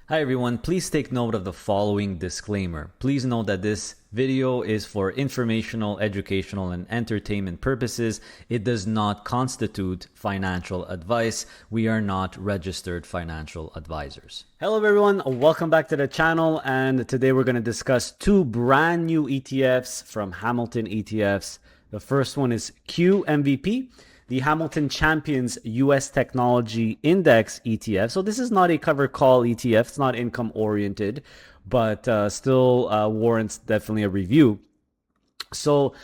Hi everyone, please take note of the following disclaimer. Please note that this video is for informational, educational, and entertainment purposes. It does not constitute financial advice. We are not registered financial advisors. Hello everyone, welcome back to the channel, and today we're going to discuss two brand new ETFs from Hamilton ETFs. The first one is QMVP, the Hamilton Champions US Technology Index ETF. So this is not a cover call ETF. It's not income oriented, but still warrants definitely a review. So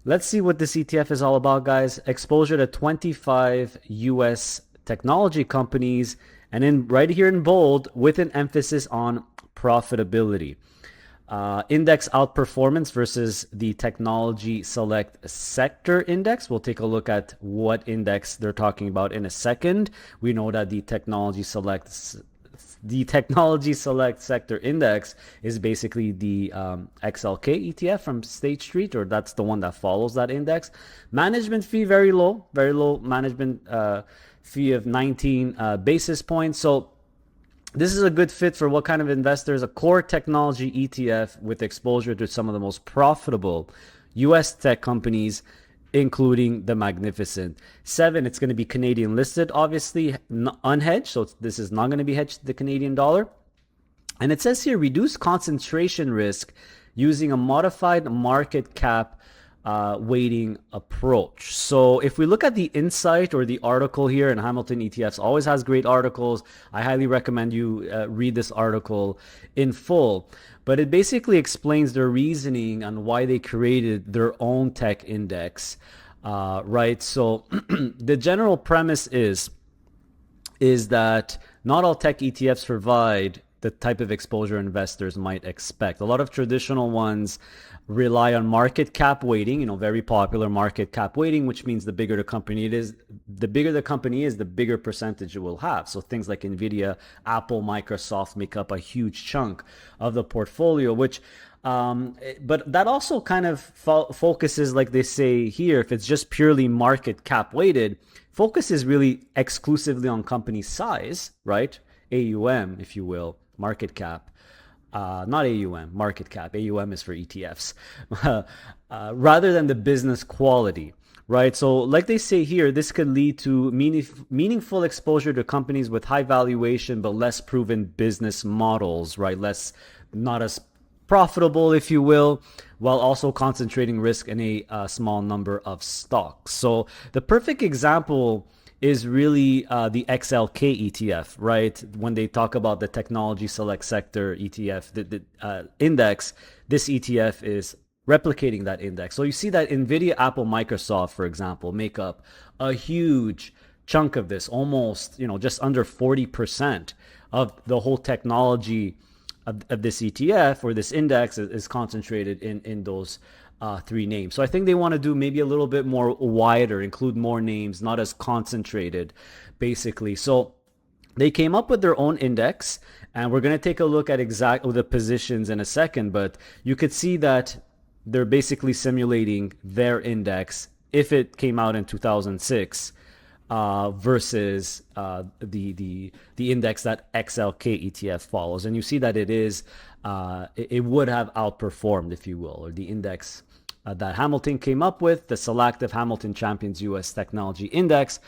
let's see what this ETF is all about, guys. Exposure to 25 US technology companies, and in right here in bold, with an emphasis on profitability. Index outperformance versus the technology select sector index. We'll take a look at what index they're talking about in a second. We know that the technology select sector index is basically the XLK ETF from State Street, or that's the one that follows that index. Management fee very low management fee of 19 basis points. So this is a good fit for what kind of investors? A core technology ETF with exposure to some of the most profitable US tech companies, including the Magnificent Seven. It's going to be Canadian listed, obviously unhedged. So this is not going to be hedged to the Canadian dollar. And it says here, reduce concentration risk using a modified market cap weighting approach. So if we look at the insight or the article here, and Hamilton ETFs always has great articles. I highly recommend you read this article in full. But it basically explains their reasoning on why they created their own tech index, right? So the general premise is that not all tech ETFs provide the type of exposure investors might expect. A lot of traditional ones rely on market cap weighting, very popular market cap weighting, which means the bigger the company is, the bigger percentage it will have. So things like Nvidia, Apple, Microsoft make up a huge chunk of the portfolio, which but that also kind of focuses, like they say here, if it's just purely market cap weighted, focuses really exclusively on company size, right? AUM, if you will, market cap. Not AUM, market cap. AUM is for ETFs. Rather than the business quality, right? So like they say here, this could lead to meaningful exposure to companies with high valuation but less proven business models, right? Not as profitable, if you will, while also concentrating risk in a small number of stocks. So the perfect example is really the XLK ETF, right? When they talk about the technology select sector ETF, the index, this ETF is replicating that index. So you see that Nvidia, Apple, Microsoft, for example, make up a huge chunk of this, almost, just under 40% of the whole technology of this ETF or this index is concentrated in those three names. So I think they want to do maybe a little bit more wider, include more names, not as concentrated, basically. So they came up with their own index, and we're going to take a look at exactly the positions in a second, but you could see that they're basically simulating their index if it came out in 2006 versus the index that XLK ETF follows. And you see that it would have outperformed, if you will, or the index that Hamilton came up with, the selective Hamilton Champions US Technology Index,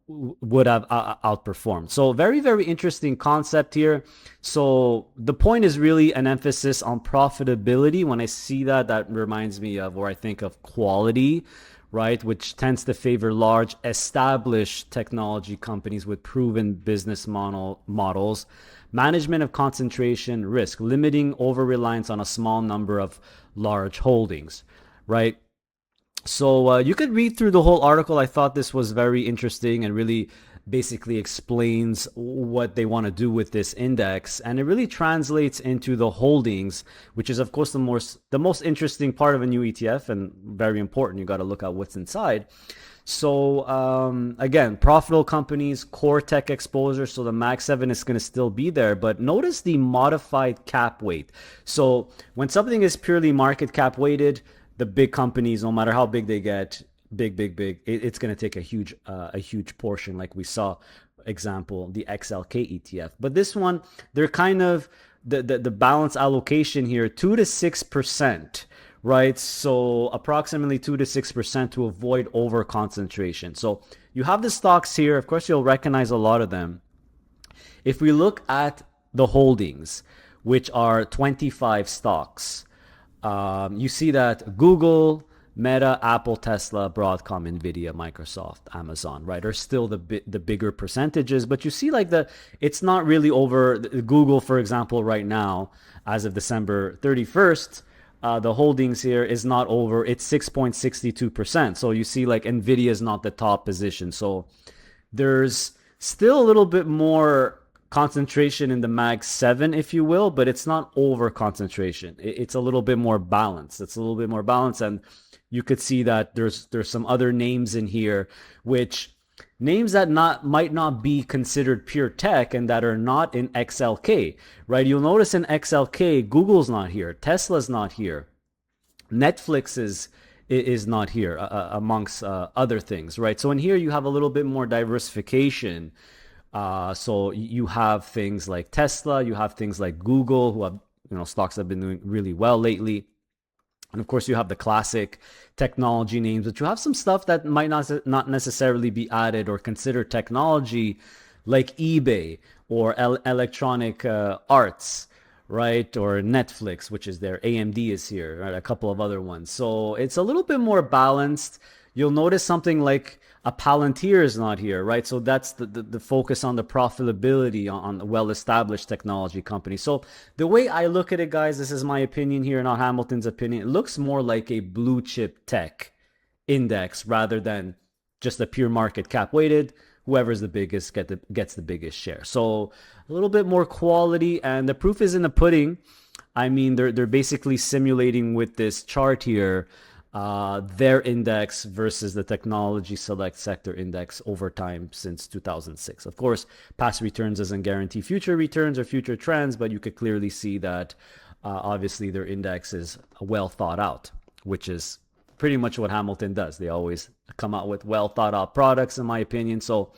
would have outperformed. So very, very interesting concept here. So the point is really an emphasis on profitability. When I see that reminds me of, or I think of, quality, right, which tends to favor large established technology companies with proven business models, management of concentration risk, limiting over-reliance on a small number of large holdings, right? So you could read through the whole article. I thought this was very interesting and really basically explains what they want to do with this index, and it really translates into the holdings, which is of course the most interesting part of a new ETF, and very important. You got to look at what's inside. So again, profitable companies, core tech exposure. So the Mag 7 is going to still be there, but notice the modified cap weight. So when something is purely market cap weighted, the big companies, no matter how big they get, big, it's going to take a huge portion, like we saw example, the XLK ETF. But this one, they're kind of the balance allocation here, 2 to 6%, right? So approximately 2 to 6% to avoid over concentration. So you have the stocks here. Of course, you'll recognize a lot of them. If we look at the holdings, which are 25 stocks, you see that Google, Meta, Apple, Tesla, Broadcom, Nvidia, Microsoft, Amazon, right, are still the bigger percentages. But you see like it's not really over. Google, for example, right now, as of December 31st, the holdings here is not over. It's 6.62%. So you see like Nvidia is not the top position. So there's still a little bit more concentration in the Mag 7, if you will, but it's not over concentration. It's a little bit more balanced. It's a little bit more balanced. And you could see that there's some other names in here, which names that might not be considered pure tech and that are not in XLK, right? You'll notice in XLK, Google's not here, Tesla's not here, Netflix is not here, amongst other things, right? So in here you have a little bit more diversification. So you have things like Tesla, you have things like Google, who have, stocks that have been doing really well lately. And of course, you have the classic technology names, but you have some stuff that might not necessarily be added or considered technology, like eBay or Electronic Arts, right? Or Netflix, which is there. AMD is here, right? A couple of other ones. So it's a little bit more balanced. You'll notice something like a Palantir is not here, right? So that's the focus on the profitability on the well-established technology company. So the way I look at it, guys, this is my opinion here, not Hamilton's opinion. It looks more like a blue chip tech index rather than just a pure market cap weighted. Whoever's the biggest gets the biggest share. So a little bit more quality, and the proof is in the pudding. I mean, they're basically simulating with this chart here their index versus the technology select sector index over time since 2006. Of course, past returns doesn't guarantee future returns or future trends, but you could clearly see that obviously their index is well thought out, which is pretty much what Hamilton does. They always come out with well thought out products, in my opinion. So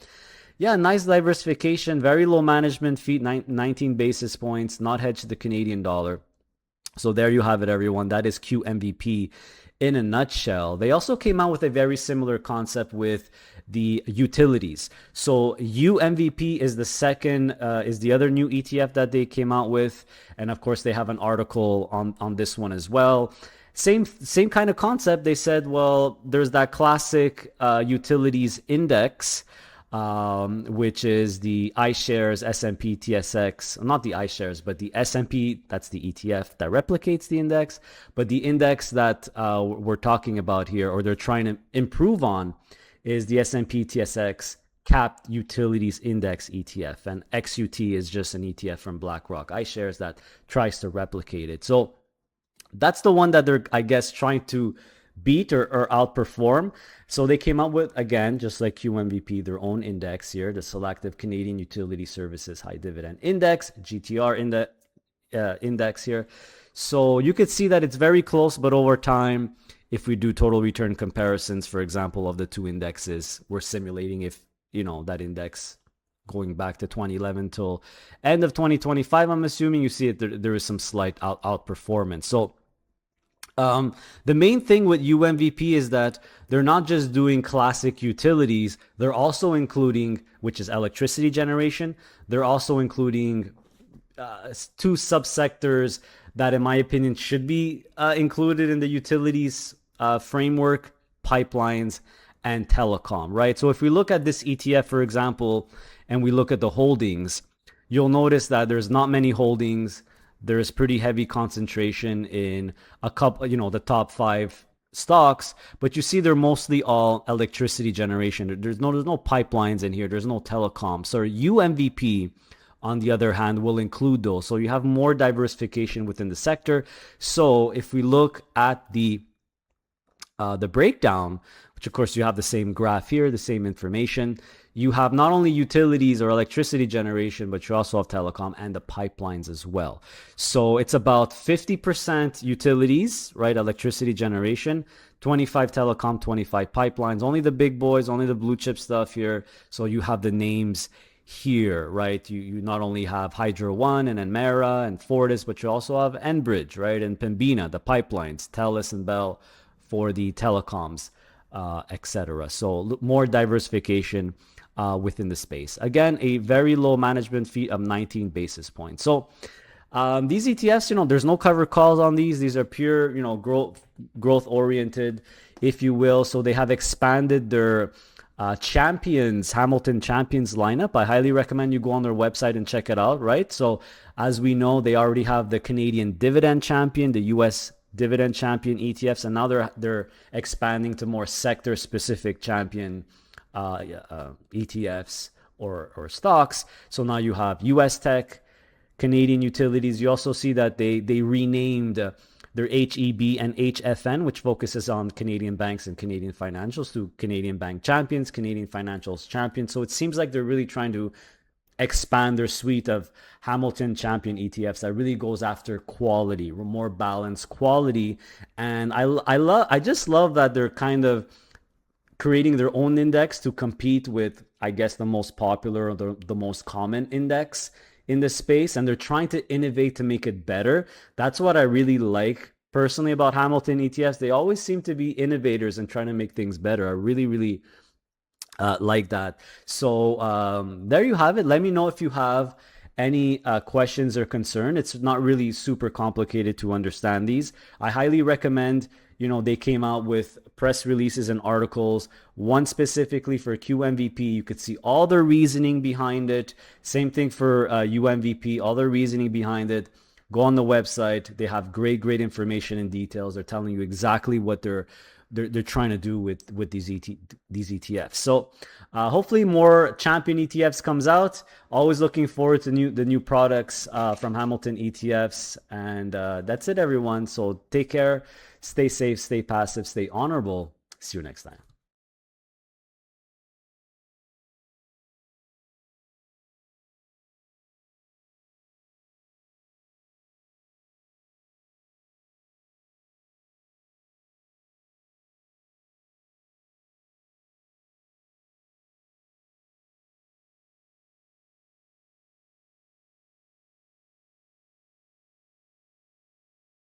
yeah, nice diversification, very low management fee, 19 basis points, not hedged to the Canadian dollar. So there you have it, everyone. That is QMVP in a nutshell. They also came out with a very similar concept with the utilities. So UMVP is the other new ETF that they came out with. And of course, they have an article on this one as well. Same kind of concept. They said, well, there's that classic utilities index, which is the iShares S&P TSX, not the iShares, but the S&P, that's the ETF that replicates the index. But the index that we're talking about here, or they're trying to improve on, is the S&P TSX Capped Utilities Index ETF. And XUT is just an ETF from BlackRock iShares that tries to replicate it. So that's the one that they're, I guess, trying to beat or outperform. So they came up with, again, just like QMVP, their own index here, the Selective Canadian Utility Services High Dividend Index, GTR index here. So you could see that it's very close, but over time, if we do total return comparisons, for example, of the two indexes, we're simulating if, that index going back to 2011 till end of 2025, I'm assuming you see it, there is some slight outperformance. So the main thing with UMVP is that they're not just doing classic utilities, they're also including, which is electricity generation, they're also including two subsectors that, in my opinion, should be included in the utilities framework: pipelines and telecom, right? So if we look at this ETF, for example, and we look at the holdings, you'll notice that there's not many holdings. There's pretty heavy concentration in a couple, the top 5 stocks, but you see they're mostly all electricity generation. There's no pipelines in here. There's no telecom. So UMVP, on the other hand, will include those. So you have more diversification within the sector. So if we look at the breakdown, which of course you have the same graph here, the same information, you have not only utilities or electricity generation, but you also have telecom and the pipelines as well. So it's about 50% utilities, right? Electricity generation, 25 telecom, 25 pipelines, only the big boys, only the blue chip stuff here. So you have the names here, right? You not only have Hydro One and Enmera and Fortis, but you also have Enbridge, right? And Pembina, the pipelines, Telus and Bell for the telecoms, etc. So more diversification within the space. Again, a very low management fee of 19 basis points. So these ETFs, there's no covered calls on these. These are pure, growth oriented, if you will. So they have expanded their Hamilton Champions lineup. I highly recommend you go on their website and check it out, right? So as we know, they already have the Canadian Dividend Champion, the US Dividend Champion ETFs, and now they're expanding to more sector specific champion ETFs or stocks. So now you have US Tech, Canadian Utilities. You also see that they renamed their HEB and HFN, which focuses on Canadian banks and Canadian financials, to Canadian Bank Champions, Canadian Financials Champions. So it seems like they're really trying to expand their suite of Hamilton Champion ETFs that really goes after quality, more balanced quality. And I just love that they're kind of creating their own index to compete with, I guess, the most popular or the most common index in the space, and they're trying to innovate to make it better. That's what I really like personally about Hamilton ETFs. They always seem to be innovators and trying to make things better. I really like that. So there you have it. Let me know if you have any questions or concern. It's not really super complicated to understand these. I highly recommend, they came out with press releases and articles, one specifically for QMVP. You could see all the reasoning behind it. Same thing for UMVP, all the reasoning behind it. Go on the website. They have great information and details. They're telling you exactly what they're trying to do with these ETFs. So hopefully more champion ETFs comes out. Always looking forward to the new products from Hamilton ETFs. And that's it, everyone. So take care, stay safe, stay passive, stay honorable. See you next time.